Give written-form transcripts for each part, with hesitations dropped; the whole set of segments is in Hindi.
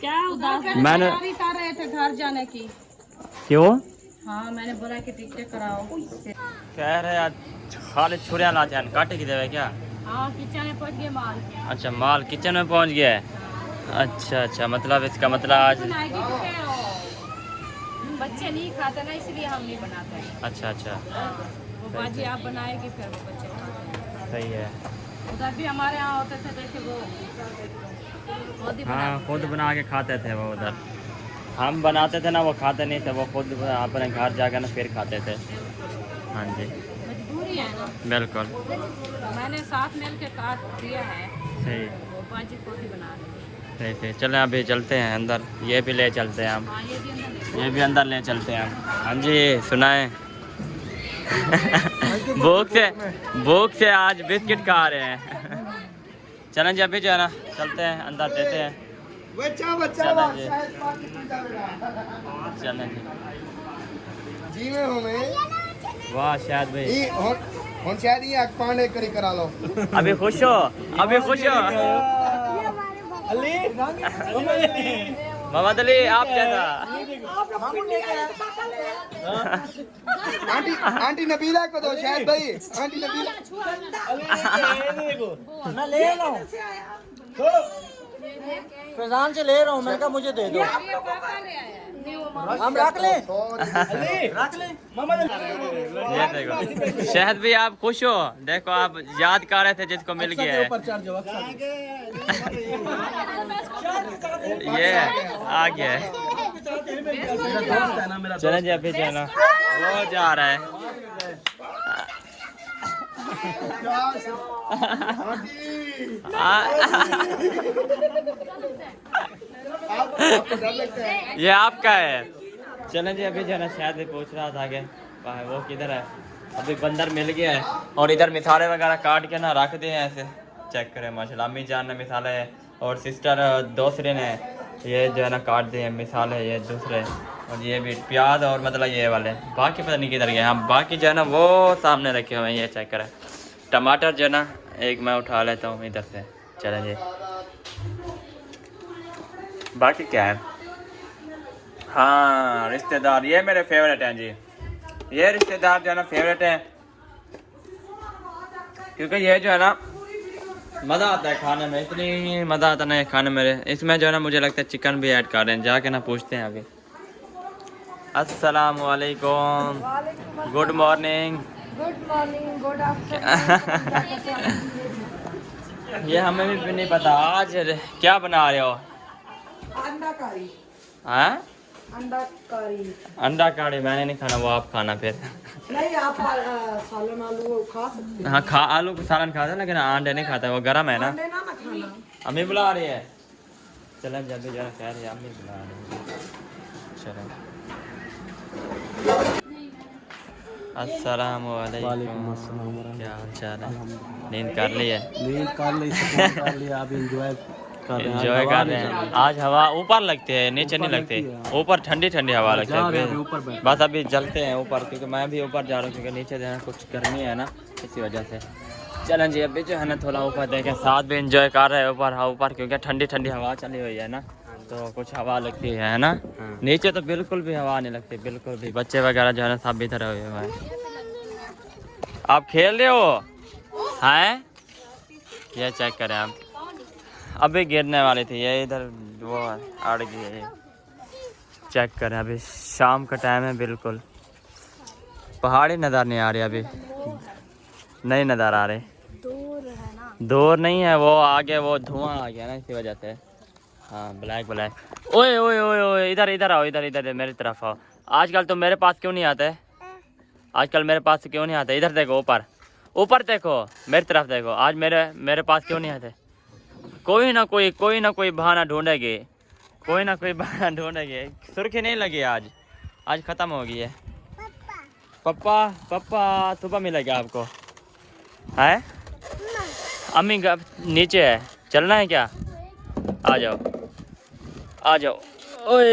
क्या उदास मैंने तैयारी कर रहे थे घर जाने की। क्यों हाँ मैंने बोला कि टिकट कराओ। कह रहे आज खाली छुरिया लाते हैं काटे की देवे क्या। हाँ किचन में पहुंच गए माल। अच्छा माल किचन में पहुंच गया है। अच्छा मतलब इसका मतलब आज बनाएगी तो क्या हो? बच्चे नहीं खाते ना इसलिए हम नहीं बनाते। अच्छा वो बाजी आप बनाएगी फिर वो बच्चे खाते। सही है। उधर भी हमारे यहाँ होते थे देखे वो खुद ही हाँ बनाते खुद थे। बना के खाते थे वो उधर। हम बनाते थे ना वो खाते नहीं थे वो खुद अपने घर जाकर ना फिर खाते थे। हाँ जी मजबूरी है ना। बिल्कुल मैंने साथ मिल के काट दिया है। सही वो बाजी खुद ही बना रही सही चलें अभी चलते हैं अंदर ये भी ले चलते हैं हम। है। हाँ ये भी अंदर ये भी अंदर ले चलते हैं हम। हाँ जी सुनाए भूख से आज बिस्किट खा रहे हैं। चलें जी अभी जो है ना चलते हैं अंदर देते हैं। चलें जी चलें जी वाह शायद भाई पांडे करी करा लो अभी खुश हो मोहम्मद अली आप कैसा आंटी आंटी नबीला को दो शायद भाई आंटी नबीला मैं ले रहा हूँ फैजान से ले रहा हूँ। मैं कहा मुझे दे दो। हम रख ले ये देखो शहद भी आप खुश हो देखो आप याद कर रहे थे जिसको मिल गया है ये आ गया है। चलें जी अभी जाना वो जा रहा है। ये आपका है। चलें जी अभी जो है ना शायद भी पूछ रहा था कि वो किधर है। अभी बंदर मिल गया है और इधर मिसाले वगैरह काट के ना रख दिए हैं ऐसे। चेक करें माशाल्लाह अम्मी जान ने मिसाले और सिस्टर दूसरे ने ये जो है ना काट दिए हैं मिसाले ये दूसरे और ये भी प्याज और मतलब ये वाले बाकी पता नहीं किधर गए। हाँ बाकी जो है ना वो सामने रखे हुए हैं ये चेक करें। टमाटर जो है ना एक मैं उठा लेता हूँ इधर से। चलें जी बाकी क्या है। हाँ रिश्तेदार ये मेरे फेवरेट हैं जी। ये रिश्तेदार जो है ना फेवरेट हैं क्योंकि ये जो है ना मज़ा आता है खाने में। इतनी मज़ा आता है खाने में। इसमें जो है ना मुझे लगता है चिकन भी ऐड कर रहे हैं जाके ना पूछते हैं अभी। अस्सलाम वालेकुम गुड मॉर्निंग गुड आफ्टरनून। ये हमें भी नहीं पता आज क्या बना रहे हो। अंडा करी हाँ अंडा करी अंडा कड़ी मैंने नहीं खाना वो आप खाना फिर। नहीं आप सालन आलू खा सकते हाँ खा आलू का सालन खाता है लेकिन अंडे नहीं खाता वो गर्म है ना। अंडे ना खाना। अम्मी बुला रही है। चलें जब भी जरा कह रही है अम्मी बुला रही है। चलें अस्सलाम वालेकुम क्या हाल चाल है। नींद कर ली है आप एंजॉय एंजॉय कर रहे हैं। आज हवा ऊपर लगती है नीचे नहीं लगती। ऊपर ठंडी ठंडी हवा लगती है बस अभी चलते हैं ऊपर क्योंकि मैं भी ऊपर जा रहा हूँ क्योंकि नीचे जो है कुछ गर्मी है ना इसी वजह से। चलें जी अभी जो है ना थोड़ा ऊपर देखें साथ भी एंजॉय कर रहे हैं ऊपर ऊपर क्योंकि ठंडी ठंडी हवा चली हुई है ना तो कुछ हवा लगती है ना। नीचे तो बिल्कुल भी हवा नहीं लगती बिल्कुल भी। बच्चे वगैरह जो है ना सब इधर हुए हुए हैं। आप खेल रहे हो हैं ये चेक करें आप अभी गिरने वाली थी ये इधर वो अड़ गई है। चेक करें अभी शाम का टाइम है बिल्कुल पहाड़ी नज़र नहीं आ रही अभी नहीं नज़र आ रही। दूर है ना। दूर नहीं है वो आगे वो धुआं आ गया ना इसी वजह से। हाँ ब्लैक ओए ओए ओए ओए इधर इधर आओ इधर मेरी तरफ आओ। आजकल तो मेरे पास क्यों नहीं आते आजकल मेरे पास क्यों नहीं आते। इधर देखो ऊपर देखो मेरी तरफ देखो आज मेरे पास क्यों नहीं आते। कोई ना कोई बहाना ढूंढेगी सुर्खी नहीं लगी आज ख़त्म हो गई है। पापा सुबह मिलेगा आपको है। अम्मी नीचे है चलना है क्या आ जाओ ओए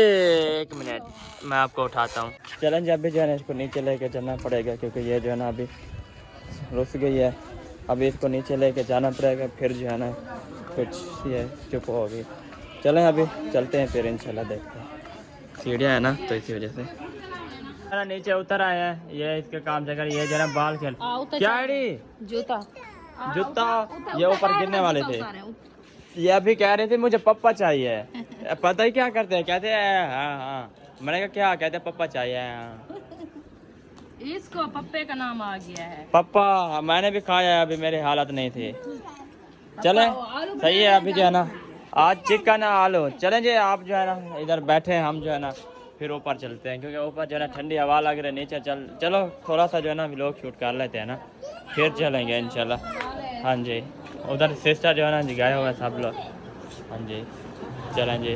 एक मिनट मैं आपको उठाता हूँ। चलें जी अभी जो है ना इसको नीचे लेके चलना पड़ेगा क्योंकि ये जो है ना अभी रुस गई है। अभी इसको नीचे लेके जाना पड़ेगा फिर जो है ना कुछ ये चुप होगी। चलें अभी चलते हैं फिर इंशाल्लाह देखते हैं। सीढ़ियाँ है ना तो इसी वजह से नीचे उतर आया है। ये इसके काम से कर, ये जरा बाल खेल क्या है जूता जूता ये ऊपर गिरने वाले थे। ये अभी कह रहे थे मुझे पप्पा चाहिए। पता ही क्या करते हैं, कहते हैं हाँ हाँ। मैंने कहा क्या कहते हैं, पप्पा चाहिए हाँ। इसको पप्पे का नाम आ गया है। पप्पा मैंने भी खाया है, अभी मेरी हालत नहीं थी। चले सही है अभी जो है ना आज चिकन आलू। चलें जी आप जो है ना इधर बैठे हैं, हम जो है ना फिर ऊपर चलते हैं क्योंकि ऊपर जो है ना ठंडी हवा लग रही है। नीचे चलो थोड़ा सा जो है ना व्लॉग शूट कर लेते हैं ना, फिर चलेंगे इंशाल्लाह। हाँ जी उधर सिस्टर जो है ना गए हुए सब लोग। हाँ जी चलें जी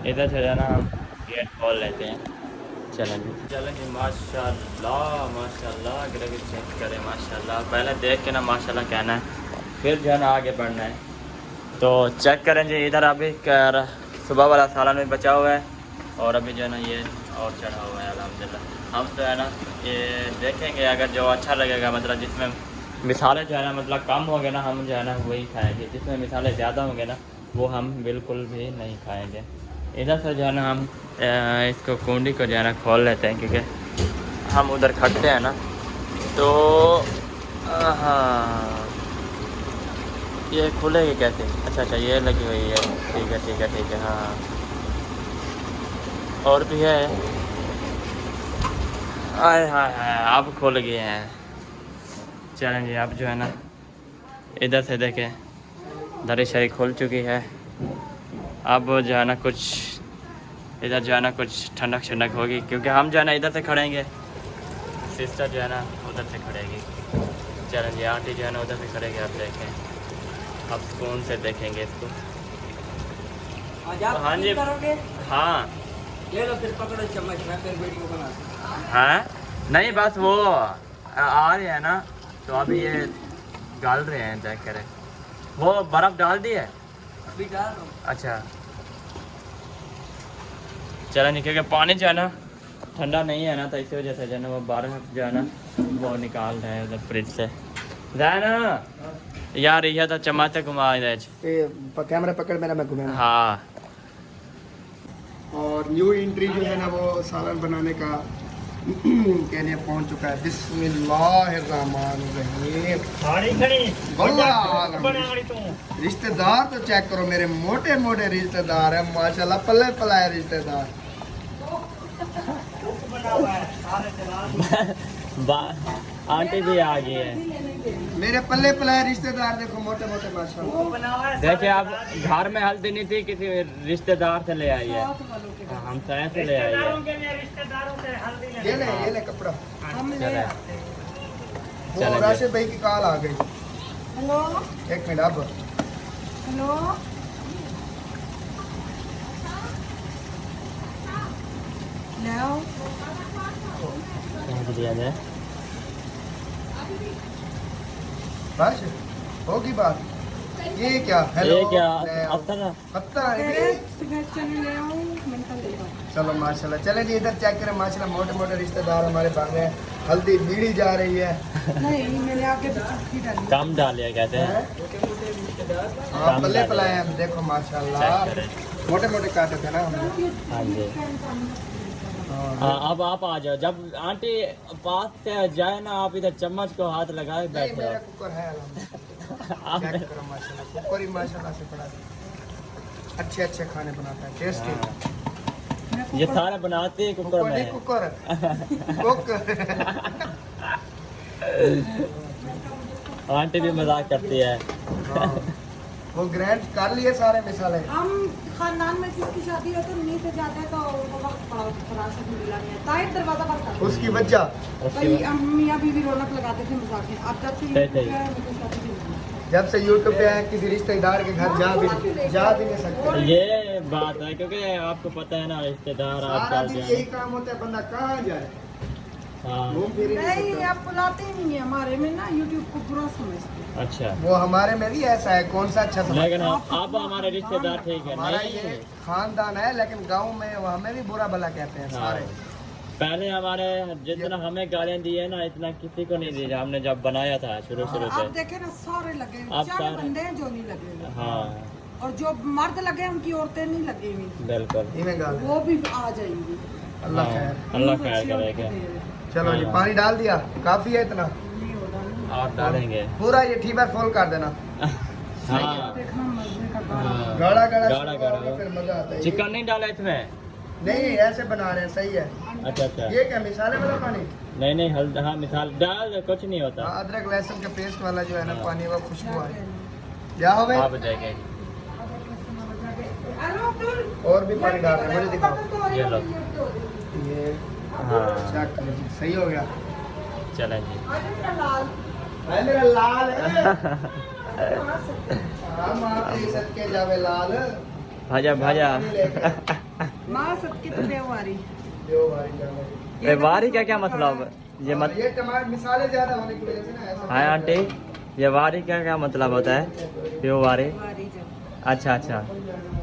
इधर से जो है ना हम गेट खोल लेते हैं। चलें जी माशाल्लाह माशाल्लाह अगर चेक करें माशाल्लाह। पहले देख के ना माशाल्लाह कहना है, फिर जो है ना आगे बढ़ना है। तो चेक करें जी इधर अभी सुबह वाला सालन भी बचा हुआ है और अभी जो है ना ये और चढ़ा हुआ है अल्हम्दुलिल्लाह। हम तो है ना ये देखेंगे अगर जो अच्छा लगेगा, मतलब जिसमें मिसालें जो है ना मतलब कम होंगे ना हम जो है ना वही खाएंगे। जिसमें मिसालें ज़्यादा होंगे ना वो हम बिल्कुल भी नहीं खाएंगे। इधर से जो है ना हम इसको कुंडी को जो है ना खोल लेते हैं क्योंकि हम उधर खटते हैं ना। तो हाँ ये खुलेगी कैसे? अच्छा ये लगी हुई है। ठीक है हाँ और भी है। आए हाय अब खुल गए हैं। चलें जी अब जो है ना इधर से देखें दरी शरी खुल चुकी है। अब जो है ना कुछ इधर जो है ना कुछ ठंडक ठंडक होगी क्योंकि हम जो है ना इधर से खड़ेंगे, सिस्टर जो है ना उधर से खड़ेगी। चलें जी आंटी जो है ना उधर से खड़ेगी। आप देखें अब कौन से देखेंगे इसको। हाँ जी हाँ ले लो फिर पकड़ो चम्मच में फिर वीडियो बना। हाँ नहीं बस वो आ रहे हैं ना तो अभी ये डाल रहे हैं चेक करें। वो बर्फ़ डाल दी है अभी डाल दो। अच्छा चला नहीं क्योंकि पानी जो है ना ठंडा नहीं है ना तो इसी वजह से जो है ना वो बर्फ़ जो है ना वो निकाल रहे हैं उधर फ्रिज से। ना यार ये तो चम्मच से घुमा कैमरा पकड़ मेरा, मैं घुमा। हाँ और न्यू एंट्री जो है ना वो सालन बनाने का कहने पहुंच चुका है। बिस्मिल्लाहिर्रहमानिर्रहीम। रिश्तेदार तो चेक करो मेरे मोटे मोटे रिश्तेदार है माशाल्लाह, पल्ले पलाए रिश्तेदार। आंटी भी आ गई है। मेरे पल्ले पलाए रिश्तेदार देखो मोटे मोटे माशाल्लाह। देखिए आप घर में हल्दी नहीं थी किसी रिश्तेदार से ले आई है, हम साया से ले आई है। ये ले कपड़ा। चले वो राशिद भाई की कॉल आ गई। हेलो एक मिनट अब हेलो दिया जाए बस होगी बात। ये क्या हेलो ये क्या अफ्तार चलो माशाल्लाह। चले जी इधर चेक करें माशाल्लाह मोटे मोटे रिश्तेदार हमारे भाग रहे हैं। हल्दी बीड़ी जा रही है। नहीं मैंने आगे कम डालिए कहते हैं। हाँ पल्ले पलाए हैं देखो माशाल्लाह, मोटे मोटे काटे थे ना हमने। हाँ जी हाँ अब आप आ जाओ। जब आंटी पास से जाए ना आप इधर चम्मच को हाथ लगाए बैठे मेरा हो। कुकर है चेक करो माशाल्लाह, कुकर ही माशाल्लाह से बड़ा अच्छे अच्छे खाने बनाता है, टेस्टी। ये सारा बनाते हैं कुकर में। कुकर आंटी भी मजाक करती है। वो ग्रैंड कर लिए सारे मिसाले। हम खानदान में जिसकी शादी हो तो नीचे जाते हैं तो वो वक्त फराशत मिला नहीं है ताहिर दरवाजा बंद कर उसकी वजह भाई मियाँ बीवी रौनक लगाते थे मजाक में। अब जब से सही, सही। शादी नहीं हुई। जब से यूट्यूब पे आए किसी रिश्तेदार के घर जा भी नहीं सकते। ये बात है क्योंकि आपको पता है ना रिश्तेदार सारा आजकल दिन जो यही है। काम होता है, बंदा कहाँ जाए हाँ घूम फिर ही नहीं नहीं सकता। आप बुलाते ही नहीं है हमारे में ना यूट्यूब को बुरा समझते हैं। अच्छा वो हमारे में भी ऐसा है, कौन सा अच्छा समझ। लेकिन आप हमारे रिश्तेदार ठीक है हमारा नहीं। ये खानदान है लेकिन गांव में वो हमें भी बुरा भला कहते हैं हाँ सारे। पहले हमारे जितना हमें गालियाँ दी है ना इतना किसी को नहीं दी हमने जब बनाया था शुरू आप से। देखे ना सारे लगे आप 4 सारे- बंदे हैं जो नहीं लगे। हाँ और जो मर्द लगे उनकी औरतें नहीं लगी हुई, बिल्कुल इन्हें गाल वो भी आ जाएंगी। अल्लाह खैर। अल्लाह खैर करेगा। चलो जी पानी डाल दिया, काफी है इतना, और डालेंगे पूरा ये ठीबर फुल कर देना। हाँ देखना मजे का गाना। गाढ़ा गाढ़ा गाढ़ा गाढ़ा। फिर मजा आता है। चिकन नहीं डाला इसमें? नहीं ऐसे बना रहे हैं, सही है। अच्छा अच्छा, ये क्या मिसाले वाला पानी? नहीं नहीं हल्दी, हाँ मिसाल डाल दो, कुछ नहीं होता। हाँ, अदरक लहसुन का पेस्ट वाला जो है ना पानी, वो खुशबू है। क्या हो गए? आप जाएंगे और भी पानी डाल रहे हैं, मुझे दिखाओ। ये लो। ये हाँ चेक करो जी, सही हो गया। चलें जी। भाई मेरा लाल है। हम आपकी इज्जत के जावे लाल। भाजा भाजा। माँ सबकी तो बेवारी। वारी का क्या मतलब? ये मत ये टमाटर मिसाले ज्यादा होने की वजह से ना ऐसा। हाँ आंटी, ये वारी का क्या मतलब होता है? प्यो वारी। बेवारी जब अच्छा अच्छा,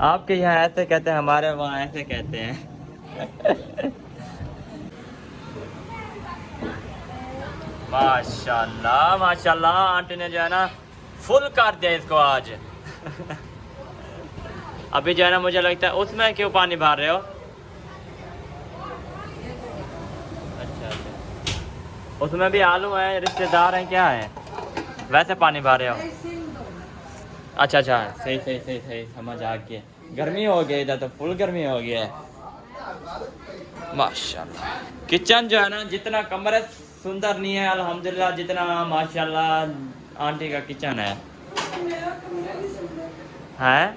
आपके यहाँ ऐसे कहते हैं, हमारे वहाँ ऐसे कहते हैं। माशाल्लाह माशाल्लाह, आंटी ने जो है ना फुल कर दिया इसको आज। अभी जो है ना मुझे लगता है उसमें क्यों पानी भर रहे हो? अच्छा अच्छा, उसमें भी आलू हैं, रिश्तेदार हैं, क्या है? वैसे पानी भर रहे हो? अच्छा अच्छा, सही सही सही सही, समझ आ गया। गर्मी हो गई इधर तो, फुल गर्मी हो गया है। माशाल्लाह किचन जो है ना, जितना कमरे सुंदर नहीं है अल्हम्दुलिल्लाह, जितना माशाल्लाह आंटी का किचन है। हैं?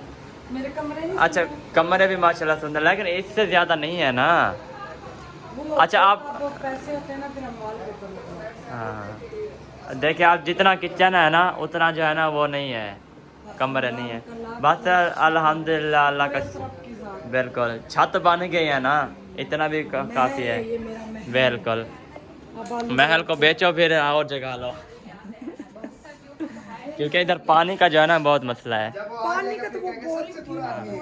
मेरे कमरे नहीं। अच्छा कमरे भी माशाल्लाह सुंदर, लेकिन इससे ज़्यादा नहीं है ना। अच्छा आप वो पैसे होते हैं ना, फिर हम वॉलपेपर लगाते हैं। हाँ देखिए, आप जितना किचन है ना उतना जो है ना वो नहीं है, कमरे नहीं है। बस अल्हम्दुलिल्लाह अल्लाह का सबकी जात। बिल्कुल, छत बन गई है ना, इतना भी काफ़ी है। ये मेरा महल। बिल्कुल, अब आलू महल को बेचो फिर और जगह लो, क्योंकि इधर पानी का जो है ना बहुत मसला है। पानी का तो वो बोरिंग की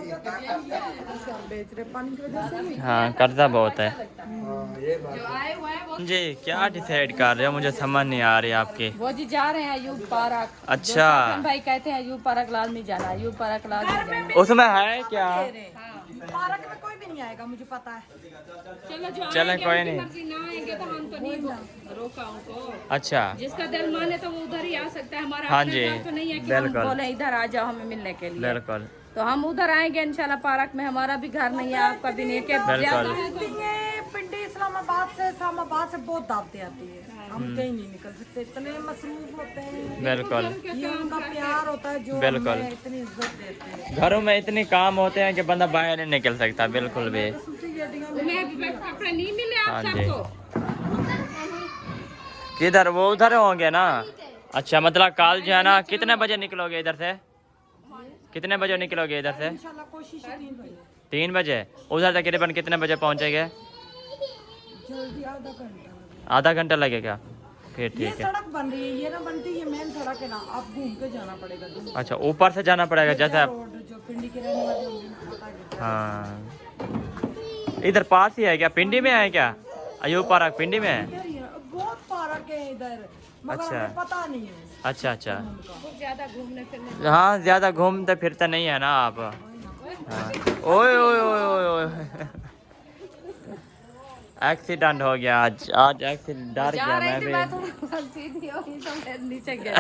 जैसे हम बेच रहे पानी की वजह से नहीं। हाँ कर्जा बहुत है। ये बात जो आए हुए हैं वो जी क्या डिसाइड कर रहे हो, मुझे समझ नहीं आ रही आपकी। वो जी जा रहे हैं अयूब पार्क। अच्छा। जो सफन भाई कहते हैं अयूब पार्क लाजमी जाना, अयूब पार्क लाजमी जाना। उसमें है क्या? पार्क में कोई भी नहीं आएगा, मुझे पता है। चलो जो चलें, आएंगे, कोई उनकी नहीं। मर्जी, ना आएंगे तो हम तो नहीं रोका उनको। अच्छा जिसका दिल माने तो वो उधर ही आ सकता है। हमारा हाँ अपना जी, घर तो नहीं है कि हम बिल्कुल। बोले इधर आ जाओ हमें मिलने के लिए। बिल्कुल तो हम उधर आएंगे इंशाल्लाह पार्क में। हमारा भी घर नहीं है, आपका भी नहीं है। क्या बिल्कुल। ज्यादा है तो ये पिंडी इस्लामाबाद से बहुत दावतें आती है, हम कहीं नहीं निकल सकते, इतने मसरूफ होते हैं। बिल्कुल ये उनका प्यार होता है जो बिल्कुल। हमें इतनी इज्जत देते हैं। घरों में इतने काम होते हैं कि बंदा बाहर नहीं निकल सकता, बिल्कुल भी। उन्हें अभी तक कपड़े नहीं मिले आप हाँ जी। सबको। किधर? वो उधर होंगे ना। अच्छा मतलब कल जो है ना, कितने बजे निकलोगे इधर से? कितने बजे निकलोगे इधर से? इंशाल्लाह कोशिश 3 बजे 3 बजे। उधर तकरीबन कितने बजे पहुंचेंगे? जल्दी, आधा घंटा लगेगा। आधा घंटा लगेगा, फिर ये ठीक है। सड़क बन रही है, ये ना बनती, ये मेन सड़क है ना, आप घूम के जाना पड़ेगा। अच्छा ऊपर से जाना पड़ेगा जैसे आप? रोड जो पिंडी के रहने वाले होंगे ना, पता है क्या? हाँ इधर पास ही है क्या? पिंडी में है क्या? अयूब पार्क पिंडी में है? इधर ही है, बहुत पार्क है इधर, मगर अच्छा। हमें पता नहीं है अच्छा अच्छा, बहुत ज्यादा घूमने फिरने। हाँ ज़्यादा घूमते फिरते नहीं है ना आप। हाँ। ओए ओए ओए ओए ओए, एक्सीडेंट हो गया आज। आज एक्सीडेंट, डर जा गया रही मैं थी भी। मैं तो सीधी हो गई तो मैं नीचे गिर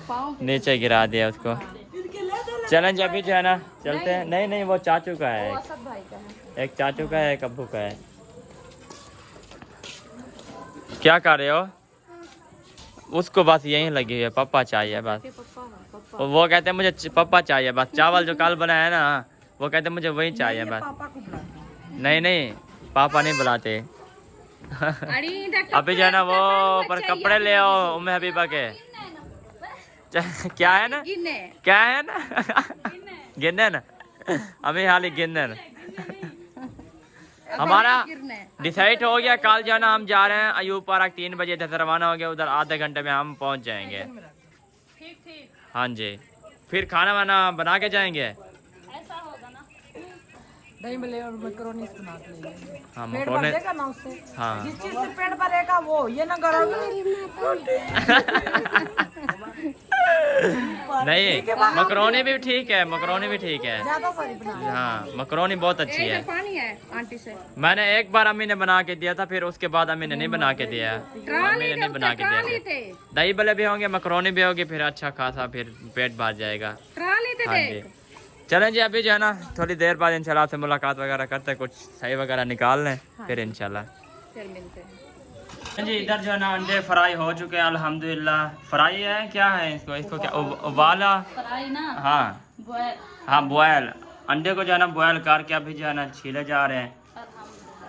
पाँव पे। नीचे गिरा दिया उसको। चलें जी अभी जो है ना चलते हैं। नहीं नहीं वो चाचू का है, वो असद भाई का है। एक चाचू का है, एक अब्बू का है। क्या कर रहे हो? उसको बस यही लगी है, पप्पा चाहिए बस। पप्पा वो कहते हैं मुझे पप्पा चाहिए बस। चावल जो कल बनाया है ना, वो कहते हैं मुझे वही चाहिए बस। पापा को बुलाते हैं। नहीं नहीं पापा नहीं बुलाते। अरे इधर अभी जो है ना वो पर कपड़े ले आओ उम्मे हबीबा के। क्या है ना, गिने क्या है ना, गिनन। अभी हाल ही गिनन। हमारा गिरने। डिसाइड हो गया, कल जो है ना हम जा रहे हैं अयूब पार्क 3 बजे इधर से रवाना हो गया। उधर आधे घंटे में हम पहुंच जाएंगे। ठीक ठीक हाँ जी, फिर खाना वाना बना के जाएंगे। ऐसा होगा ना। दही भल्ले और मैक्रोनी बना के ले लेंगे। हाँ पेट मकरोनी। भरेगा ना उससे। हाँ जिस चीज से पेट भरेगा वो, ये ना करोगे। नहीं मकरोनी भी ठीक है, मकरोनी भी ठीक है। ज्यादा सारी बना। हाँ मकरोनी बहुत अच्छी है। पानी है आंटी से मैंने एक बार अम्मी ने बना के दिया था, फिर उसके बाद अम्मी ने नहीं बना के दिया। अम्मी ने नहीं बना के दिया फिर। दही भले भी होंगे, मकरोनी भी होगी, फिर अच्छा खासा फिर पेट भर जाएगा। हाँ जी चलें जी, अभी जो है ना थोड़ी देर बाद इंशाल्लाह से मुलाकात वगैरह करते हैं, कुछ सही वगैरह निकाल लें फिर इंशाल्लाह फिर मिलते हैं। जी। इधर जो है ना अंडे फ्राई हो चुके हैं अल्हम्दुलिल्लाह। फ्राई है क्या है इसको क्या उबाला? फ्राई ना। हाँ बॉयल। हाँ बॉयल। अंडे को जो है ना बॉयल करके अभी जो है ना छीले जा रहे हैं।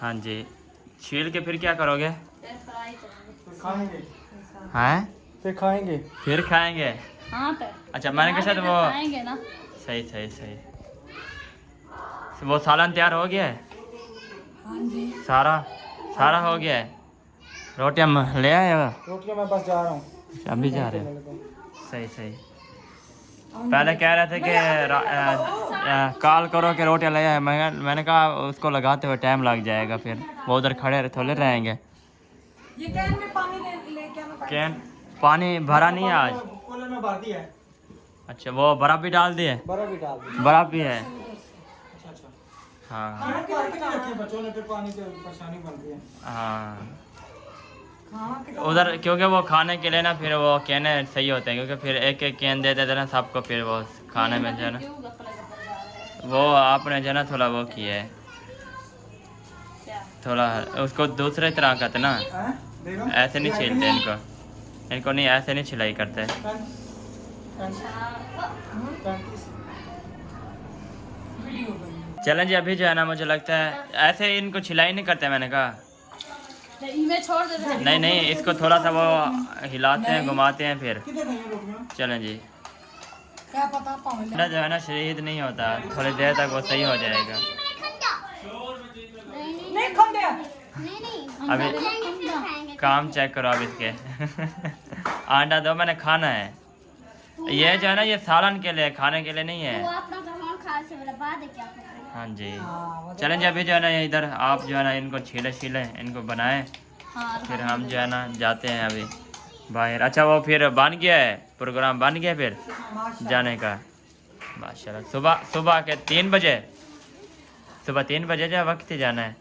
हाँ जी छील के फिर क्या करोगे? फ्राई करेंगे। खाएंगे हैं फिर खाएंगे। फिर खाएंगे? हाँ तो अच्छा मैंने कहा शायद वो खाएंगे ना। सही सही सही। वो सालन तैयार हो गया है? सारा सारा हो गया है। रोटी हम ले आए हो? रोटियां मैं बस जा रहा हूँ। अभी जा रहे हैं। सही सही। पहले कह रहे थे कि कॉल करो कि रोटियां ले आए। मैंने कहा उसको लगाते हुए टाइम लग जाएगा, फिर वो उधर खड़े थोड़े रहेंगे। ये कैन में पानी लेके आना। कैन पानी भरा नहीं है आज? कूलर में भर दिया है। अच्छा वो बर्फ भी डाल दिए? बर्फ भी डाल दी। बर्फ भी है? अच्छा अच्छा। हाँ बच्चों ने फिर पानी से परेशानी बनती है। हाँ उधर क्योंकि वो खाने के लिए ना फिर वो कहने सही होते हैं, क्योंकि फिर एक एक कैन दे देते ना सबको, फिर वो खाने में जो है ना वो आपने जो है ना थोड़ा वो किया है, थोड़ा उसको दूसरे तरह का था ना, ऐसे नहीं छीलते इनको नहीं ऐसे नहीं छिलाई करते। चलें जी, अभी जो है ना मुझे लगता है ऐसे इनको छिलाई नहीं करते। मैंने कहा इनमें छोड़ देते हैं। नहीं नहीं, इसको थोड़ा सा वो हिलाते हैं घुमाते हैं फिर। चलें जी, क्या पता पानी जो है ना शहीद नहीं होता, थोड़ी देर तक वो सही हो जाएगा। नहीं खोल दिया। अभी काम चेक करो अब इसके अंडा दो, मैंने खाना है। ये जो है ना ये सालन के लिए, खाने के लिए नहीं है। हाँ जी चलें जी, अभी जो है ना इधर आप जो है ना इनको छीले इनको बनाएं, फिर हम जो है ना जाते हैं अभी बाहर। अच्छा वो फिर बन गया है प्रोग्राम, बन गया फिर जाने का माशाल्लाह। सुबह के 3 बजे, सुबह 3 बजे जो वक्त ही जाना है।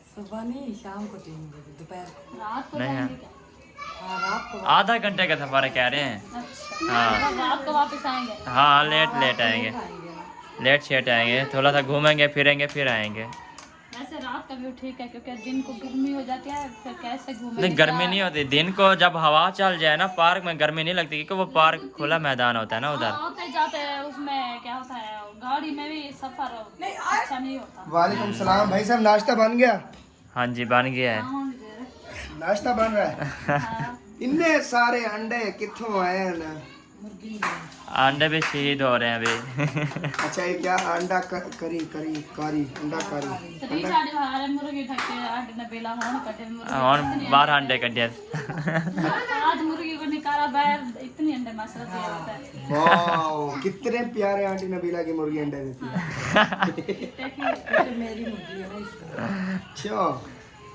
सुबह नहीं, शाम को 3 बजे, दोपहर रात को नहीं है, हाँ रात को। आधा घंटे का सफर कह रहे हैं। हाँ रात को वापस आएंगे। हाँ लेट आएंगे, लेट शेट आएंगे, थोड़ा सा घूमेंगे फिरेंगे फिर आएंगे। वैसे रात का व्यू ठीक है, क्योंकि दिन को गर्मी हो जाती है, फिर कैसे घूमेंगे? नहीं गर्मी नहीं होती दिन को, जब हवा चल जाए ना पार्क में गर्मी नहीं लगती, क्योंकि वो पार्क खुला मैदान होता है ना उधर। आते जाते हैं उसमें क्या होता है, गाड़ी में भी सफर अच्छा नहीं होता। वालेकुम सलाम भाई साहब, नाश्ता बन गया? हाँ जी बन गया है, नाश्ता बन रहा है। इतने सारे अंडे कित्थों आए हैं ना? अंडे भी शहीद हो रहे हैं अभी अच्छा ये क्या अंडा करी अंडा करी मुर्गी और 12 अंडे कटे। आज मुर्गी को निकाला बाहर, इतनी अंडे माशाल्लाह होता है। वाह कितने प्यारे आंटी नबीला की मुर्गी अंडे देती है। मेरी मुर्गी है ना इसका। अच्छा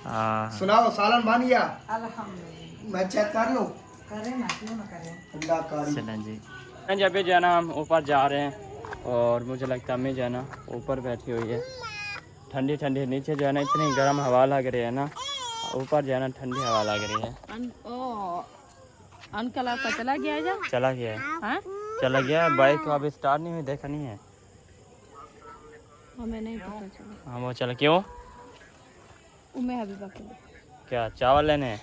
हाँ सुनाओ, सालन बन गया? अल्हम्दुलिल्लाह। मैं चेक कर लूं? करें ना, क्यों ना करें। अंडा करी। चलें जी, जब भी जो है ना हम ऊपर जा रहे हैं, और मुझे लगता है अम्मी जो है ना ऊपर बैठी हुई है, ठंडी ठंडी। नीचे जो है ना इतनी गर्म हवा लग रही है ना, ऊपर जो है ना ठंडी हवा लग रही है। अंकल आपका चला गया है? चला गया है? चला गया बाइक अभी स्टार्ट नहीं हुई, देखा नहीं है हमें नहीं पता चला। हाँ वो चला क्यों? उम्मीद अभी बाकी क्या चावल लेने हैं?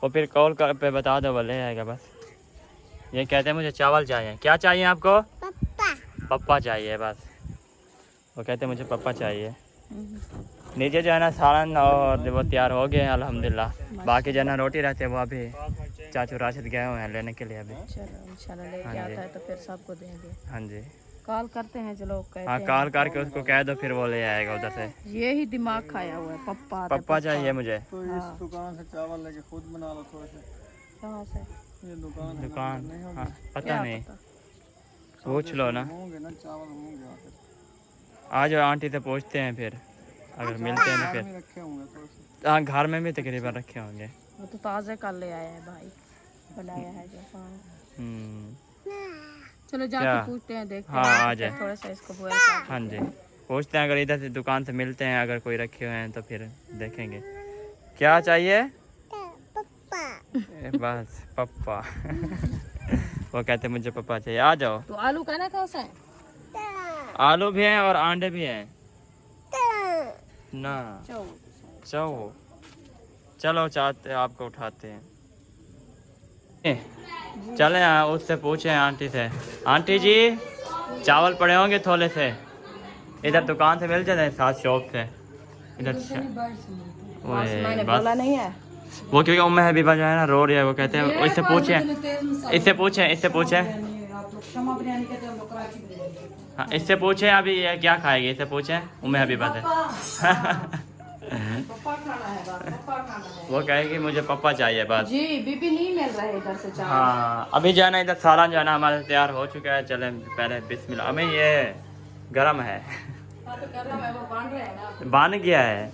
वो फिर कॉल कर पे बता दो, वो ले आएगा बस। ये कहते हैं मुझे चावल चाहिए। क्या चाहिए आपको? पप्पा चाहिए बस। वो कहते हैं मुझे पप्पा चाहिए। नीचे जो है ना सालन और वो तैयार हो गए हैं अल्हम्दुलिल्लाह। बाकी जो है ना रोटी रहती है वो अभी चाचू राशिद गए हुए हैं लेने के लिए अभी। चलो इंशाल्लाह लेके आता है तो फिर सबको देंगे। हाँ जी कॉल करते हैं, चलो हाँ कॉल करके उसको कह दो, फिर वो ले आएगा उधर से। ये ही दिमाग खाया हुआ है पप्पा चाहिए मुझे। तो इस दुकान से चावल लेके खुद बना लो थोड़े से। कहाँ से? ये दुकान दुकान हाँ, पता क्या नहीं, पता? पूछ लो ना। होंगे ना चावल होंगे आखिर। आज आंटी से पूछते हैं, फिर अगर मिलते हैं तो फिर। रखे होंगे थोड़े से। हाँ घर में भी तकरीबन रखे होंगे। वो तो ताज़ा कर ले आया है भाई, बनाया है जो। हाँ चलो क्या? जाके पूछते हैं, देखते हाँ, हैं आ जाए। थोड़ा सा इसको बॉयल कर। हाँ जी, पूछते हैं, अगर इधर से दुकान से मिलते हैं, अगर कोई रखे हुए हैं तो फिर देखेंगे। क्या चाहिए? बस पप्पा। वो कहते मुझे पप्पा चाहिए। आ जाओ। तो आलू का ना कौन सा है? आलू भी हैं और अंडे भी हैं ना। चलो चलो, चाहते आपको उठाते हैं। चले यहाँ उससे पूछे आंटी से, आंटी जी चावल पड़े होंगे थोड़े से? इधर दुकान से मिल जाते हैं, साथ शॉप से इधर से। मैंने बस बोला नहीं है। वो क्योंकि उम्मे हबीबा जो है ना रो रही है, वो कहते हैं इससे पूछे, इससे पूछे, इससे पूछे, हाँ इससे पूछे अभी ये क्या खाएगी, इससे पूछे उम्मे हबीबा से। वो कहेगी मुझे पप्पा चाहिए बस। जी बीबी नहीं मिल रहा है इधर से चावल। हाँ अभी जाना, इधर सारा जाना हमारा तैयार हो चुका है। चले पहले बिस्मिल्लाह। अभी ये गरम है, बन गया है,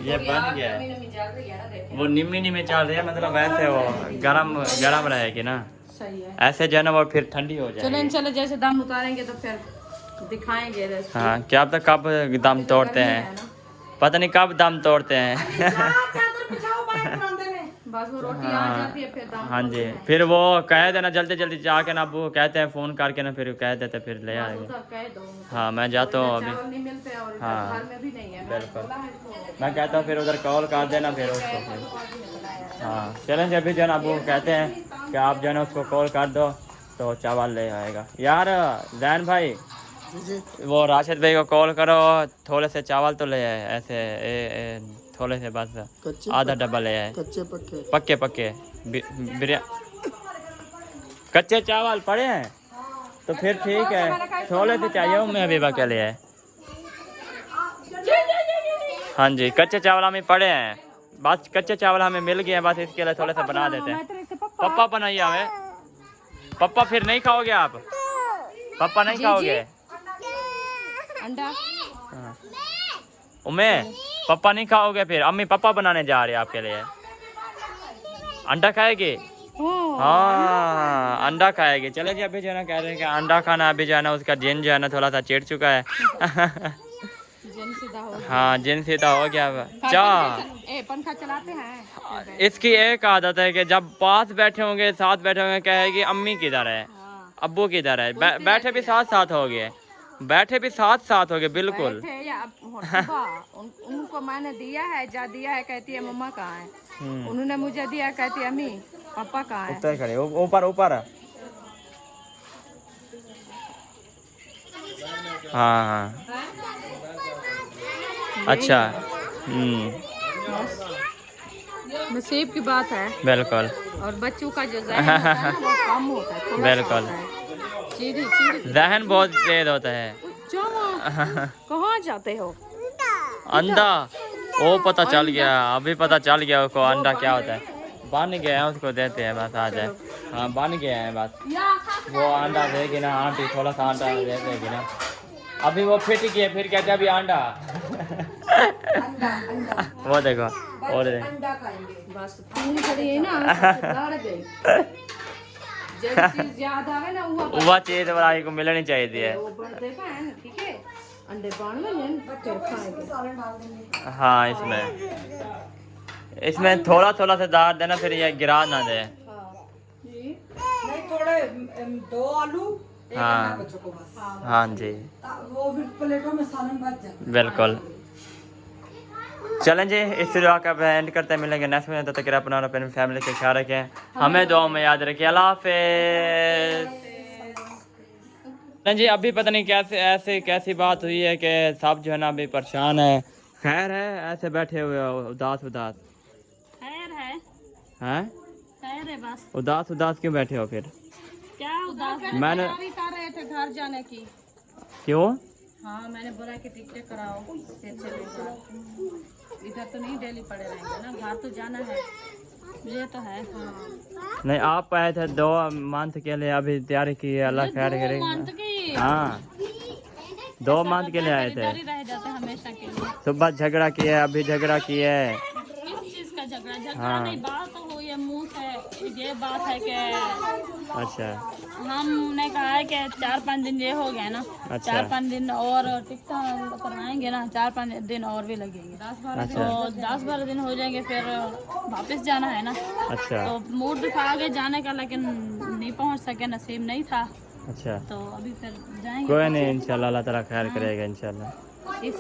ये बन गया है। वो निम्मी निम्मी चल रही है, मतलब वैसे वो गरम गरम रहेगी ना, सही है। ऐसे जो है ना वो फिर ठंडी हो चलो जाएगी। इंशाल्लाह जैसे दम उतारेंगे तो फिर दिखाएंगे रेसिपी। हाँ क्या पता कब दम तोड़ते हैं, पता नहीं कब दम तोड़ते हैं। बस वो रोटी आ जाती है फिर दम। हाँ जी, फिर वो कह देना जल्दी जल्दी जाके ना, वो कहते हैं फ़ोन करके ना, फिर कह देते फिर ले आएंगे। उधर कह दो। हाँ मैं जाता हूँ अभी। चावल नहीं मिलते और इधर हाँ। घर में भी नहीं है। बिल्कुल, मैं कहता हूँ फिर उधर कॉल कर देना फिर उसको फिर। हाँ चलें, जब भी जो है ना वो कहते हैं कि आप जो है ना उसको कॉल कर दो तो चावल ले आएगा। यार जैन भाई, वो राशिद भाई को कॉल करो, थोड़े से चावल तो ले आए, ऐसे थोड़े से बस आधा डब्बा ले आए। कच्चे पक्के पक्के पक्के बिरया कच्चे चावल पड़े हैं तो फिर ठीक है, थोड़े से चाहिए उम्मे हबीबा के लिए। हाँ जी कच्चे चावल हमें पड़े हैं, बस कच्चे चावल हमें मिल गए हैं, बस इसके लिए थोड़े से बना देते हैं। पप्पा बनाइए हमें। पप्पा फिर नहीं खाओगे आप? पप्पा नहीं खाओगे? अंडा हाँ। उम्मे पप्पा नहीं खाओगे फिर? अम्मी पप्पा बनाने जा रहे हैं आपके लिए। अंडा खाएगी? हाँ अंडा खाएगी। चले जी, अभी जो है ना कह रहे हैं कि अंडा खाना, अभी जो है ना उसका जिन जो है ना थोड़ा सा चिढ़ चुका है। जिन सीधा हो गया। हाँ जिन सीधा हो गया। पंखा चलाते हैं। इसकी एक आदत है कि जब पास बैठे होंगे, साथ बैठे होंगे, कहेगी अम्मी किधर है, अब्बू किधर है। बैठे भी साथ साथ हो गए, बैठे भी साथ साथ हो गए बिल्कुल। उनको मैंने दिया है, जा दिया है, कहती है मम्मा कहाँ है। उन्होंने मुझे दिया, कहती है अम्मी पापा कहाँ है। ऊपर खड़े, ऊपर ऊपर। हाँ हाँ अच्छा। नसीब की बात है। बिल्कुल। और बच्चों का जो ज़हन होता है ना, वो कम होता है, थोड़ा सा बिल्कुल। होता है। सीधी जहन बहुत तेज होता है। कहाँ जाते हो? अंडा, वो पता चल गया, अभी पता चल गया उसको अंडा क्या होता है। बन गया है, उसको देते हैं बस, आ जाए। हाँ बन गया है बस, वो अंडा देगी ना आंटी, थोड़ा सा अंडा दे देगी ना। अभी वो फिट गया, फिर कहते अभी अंडा। वो देखो और बस खून खड़ी है ना, लड़ गई। जब चीज याद आवे ना वो चीज बड़ाई को मिलनी चाहिए। वो बढ़ते पाए, ठीक है। अंडे बांधवे ने बच्चे खाएंगे। हाँ इसमें थोड़ा थोड़ा सा दाल देना, फिर ये गिरा ना दे। नहीं थोड़े 2 आलू, एक हाँ। अंडा बच्चों को बस। हाँ जी वो फिर प्लेटों में सालन बच जाता। बिल्कुल। चलें जी, इस वीडियो का एंड करते हैं, मिलेंगे नेक्स्ट में। तब तक अपना और अपनी फैमिली का ख्याल रखें, हमें दुआ में याद रखें। अल्लाह हाफिज़। जी अभी पता नहीं कैसे ऐसे कैसी बात हुई है कि सब जो है ना अभी परेशान है। खैर है, ऐसे बैठे हुए हो उदास उदास? खैर है, हैं? खैर है बस। उदास उदास क्यों बैठे हो फिर? क्या उदास? मैंने तैयारी कर रहे थे घर जाने की। क्यों? हाँ मैंने बोला कि टिकट कराओ, फिर चलेगा। इधर तो नहीं डेली पड़े रहेंगे ना, घर तो जाना है। ये तो है। हाँ। नहीं आप आए थे 2 मंथ के लिए, अभी तैयारी की है, अल्लाह खैर करेगा। हाँ 2 मंथ के लिए आए थे। रह जाते हमेशा के लिए। सुबह झगड़ा किया, अभी झगड़ा किया है। किस चीज का झगड़ा? झगड़ा हाँ। नहीं, बात तो हुई है, मुंह ये बात है कि अच्छा हमने कहा है कि 4-5 दिन ये हो गए ना, अच्छा 4-5 दिन और टिकट करवाएंगे ना, 4-5 दिन और भी लगेंगे। अच्छा। तो 10-12 दिन हो जाएंगे, फिर वापस जाना है ना। अच्छा तो मूड था आगे जाने का, लेकिन नहीं पहुंच सके, नसीब नहीं था। अच्छा। तो अभी फिर जाएंगे। कोई नहीं, इंशाल्लाह अल्लाह ताला खैर करेगा इंशाल्लाह। इस